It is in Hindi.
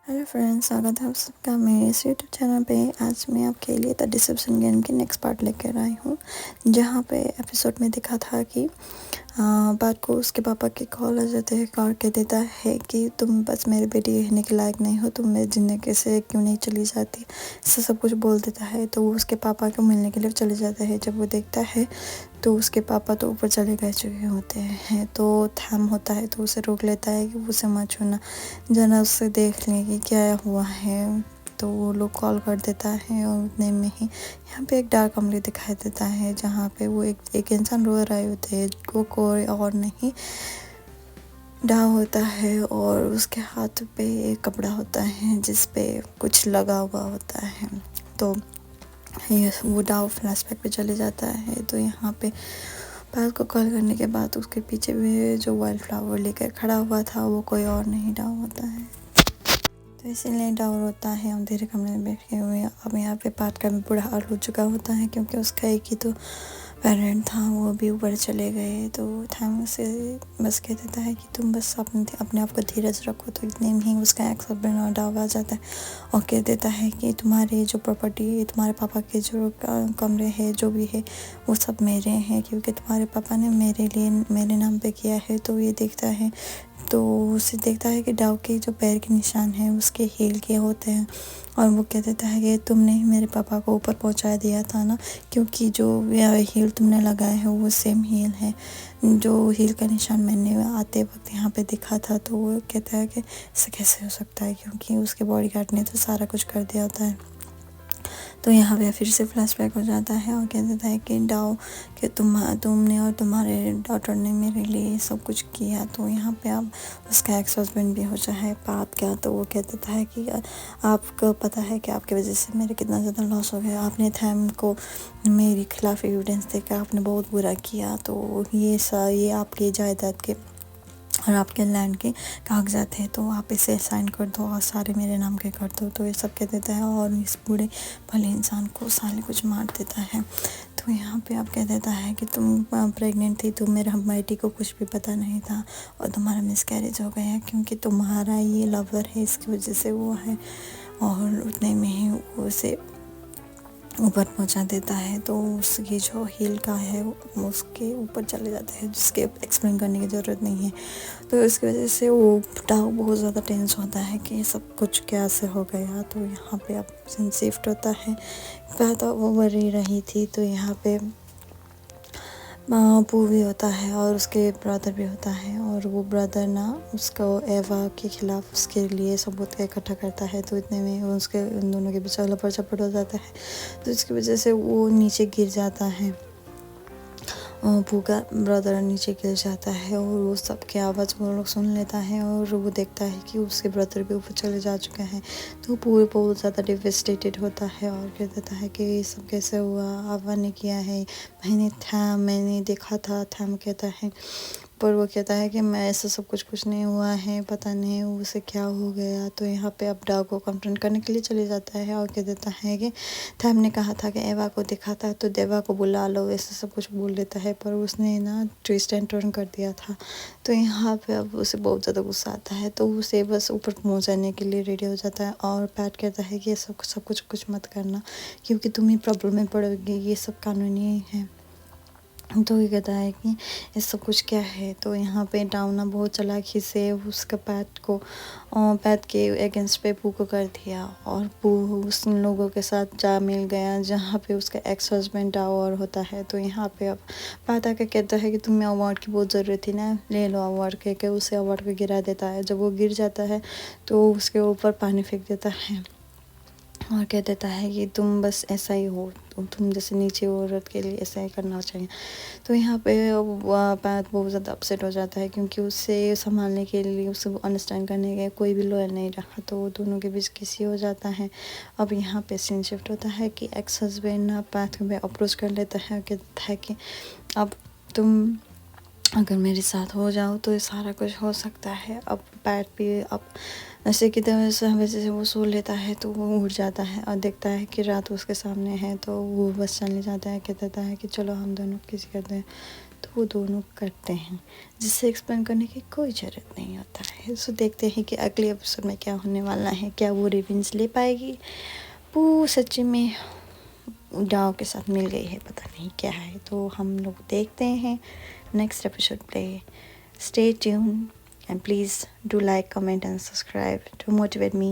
हेलो फ्रेंड्स, स्वागत है आप सबका मेरे इस यूट्यूब चैनल पे। आज मैं आपके लिए द डिसेप्शन गेम की नेक्स्ट पार्ट लेकर आई हूँ, जहाँ पे एपिसोड में दिखा था कि बात को उसके पापा की कॉल आ जाते हैं और कह देता है कि तुम बस मेरी बेटी रहने के लायक नहीं हो, तुम मेरी ज़िंदगी से क्यों नहीं चली जाती, इससे सब कुछ बोल देता है। तो वो उसके पापा को मिलने के लिए चले जाता है। जब वो देखता है तो उसके पापा तो ऊपर चले गए चुके होते हैं। तो थैम होता है तो उसे रोक लेता है कि उसे मत छूना, जना उससे देख लें कि क्या हुआ है। तो वो लोग कॉल कर देता है और उतने में ही यहाँ पे एक डार्क कमरे दिखाई देता है, जहाँ पे वो एक इंसान रो रहे होते हैं, वो कोई और नहीं डा होता है। और उसके हाथ पे एक कपड़ा होता है जिस पे कुछ लगा हुआ होता है। तो ये वो डाव फ्लैशबैक पे चले जाता है। तो यहाँ पे पायल को कॉल करने के बाद उसके पीछे भी जो वाइल्ड फ्लावर लेकर खड़ा हुआ था वो कोई और नहीं डाव होता है। तो इसीलिए डाव होता है अंधेरे कमरे में बैठे हुए। अब यहाँ पे पात का भी बुरा हाल हो चुका होता है, क्योंकि उसका एक ही तो पेरेंट था, वो भी ऊपर चले गए। तो थैम उसे बस कह देता है कि तुम बस अपने आप को धीरज रखो। तो इतने में ही उसका एक्स हस्बैंड और डाव आ जाता है और कह देता है कि तुम्हारी जो प्रॉपर्टी है, तुम्हारे पापा के जो कमरे हैं, जो भी है वो सब मेरे हैं, क्योंकि तुम्हारे पापा ने मेरे लिए मेरे नाम पे किया है। तो ये देखता है तो उसे देखता है कि डाव के जो पैर के निशान हैं उसके हील के होते हैं। और वो कह देता है कि तुमने ही मेरे पापा को ऊपर पहुंचा दिया था ना, क्योंकि जो हील तुमने लगाया है वो सेम हील है जो हील का निशान मैंने आते वक्त यहाँ पे दिखा था। तो वो कहता है कि ऐसा कैसे हो सकता है, क्योंकि उसके बॉडीगार्ड ने तो सारा कुछ कर दिया होता है। तो यहाँ पे फिर से फ्लैशबैक हो जाता है और कह देता है कि डाओ कि तुमने और तुम्हारे डॉटर ने मेरे लिए सब कुछ किया। तो यहाँ पे अब उसका एक्स हस्बैंड भी हो जाए बात क्या। तो वो कह देता है कि आपको पता है कि आपकी वजह से मेरे कितना ज़्यादा लॉस हो गया, आपने थैम को मेरे खिलाफ एविडेंस देकर आपने बहुत बुरा किया। तो ये आपकी जायदाद के और आपके लैंड के कागजात हैं, तो आप इसे साइन कर दो और सारे मेरे नाम के कर दो। तो ये सब कह देता है और इस बूढ़े भले इंसान को साले कुछ मार देता है। तो यहाँ पे आप कह देता है कि तुम प्रेग्नेंट थी, तुम मेरे बेटी को कुछ भी पता नहीं था और तुम्हारा मिसकैरेज हो गया, क्योंकि तुम्हारा ये लवर है, इसकी वजह से वो है। और उतने में ही वो उसे ऊपर पहुंचा देता है। तो उसकी जो हील का है वो उसके ऊपर चले जाता है, जिसके एक्सप्लेन करने की ज़रूरत नहीं है। तो इसकी वजह से वो डाव बहुत ज़्यादा टेंस होता है कि सब कुछ कैसे हो गया। तो यहाँ पे अब शिफ्ट होता है, पहले वो मरी रही थी। तो यहाँ पे पू भी होता है और उसके ब्रदर भी होता है, और वो ब्रदर ना उसको एवा के खिलाफ उसके लिए सबूत इकट्ठा करता है। तो इतने में उसके उन दोनों के बीच लपड़ चपड़ हो जाता है। तो इसकी वजह से वो नीचे गिर जाता है, पू का ब्रदर नीचे गिर जाता है और वो सबके आवाज़ वो लोग सुन लेता है। और वो देखता है कि उसके ब्रदर भी ऊपर चले जा चुके हैं। तो पूरे बहुत ज़्यादा डिवेस्टेटेड होता है और कह देता है कि ये सब कैसे हुआ, आवा ने किया है, मैंने देखा था। थैम कहता है, पर वो कहता है कि मैं ऐसा सब कुछ नहीं हुआ है, पता नहीं उसे क्या हो गया। तो यहाँ पे अब डाव को कंफ्रंट करने के लिए चले जाता है और कह देता है कि थैम ने कहा था कि एवा को देखा था तो देवा को बुला लो, ऐसा सब कुछ बोल देता है, पर उसने ना ट्विस्ट एंड टर्न कर दिया था। तो यहाँ पे अब उसे बहुत ज़्यादा गुस्सा आता है। तो उसे बस ऊपर पहुँचाने के लिए रेडी हो जाता है और पैट कहता है कि ये सब कुछ मत करना, क्योंकि तुम ही प्रॉब्लम में पड़ोगे, ये सब कानूनी है। तो ये कहता है कि ये सब कुछ क्या है। तो यहाँ पे डाउना बहुत चालाकी से उसका पैट के अगेंस्ट पे पू को कर दिया और पू उस लोगों के साथ जा मिल गया जहाँ पे उसका एक्स हस्बैंड डाउ और होता है। तो यहाँ पे अब पैट आके कहता है कि तुम्हें अवार्ड की बहुत ज़रूरत थी ना, ले लो अवार्ड, कह के उसे अवार्ड को गिरा देता है। जब वो गिर जाता है तो उसके ऊपर पानी फेंक देता है और कह देता है कि तुम बस ऐसा ही हो, तुम जैसे नीचे औरत के लिए ऐसा ही करना चाहिए। तो यहाँ पे पैट बहुत ज़्यादा अपसेट हो जाता है, क्योंकि उसे संभालने के लिए, उसे अंडरस्टैंड करने के कोई भी लॉयर नहीं रखा। तो वो दोनों के बीच किसी हो जाता है। अब यहाँ पे सीन शिफ्ट होता है कि एक्स हस्बैंड पैट को अप्रोच कर लेता है, कहता है कि अब तुम अगर मेरे साथ हो जाओ तो ये सारा कुछ हो सकता है। अब पैट भी अब नशे की वजह से वो सो लेता है। तो वो उठ जाता है और देखता है कि रात उसके सामने है। तो वो बस चलने जाता है, कह देता है कि चलो हम दोनों किसी करते हैं। तो वो दोनों करते हैं, जिससे एक्सप्लेन करने की कोई ज़रूरत नहीं होता है। सो देखते हैं कि अगले एपिसोड में क्या होने वाला है, क्या वो रिवेंज ले पाएगी। वो सच्ची में डाव के साथ मिल गई है, पता नहीं क्या है। तो हम लोग देखते हैं नेक्स्ट एपिसोड पे। Stay tune and please do like, comment and subscribe to motivate me.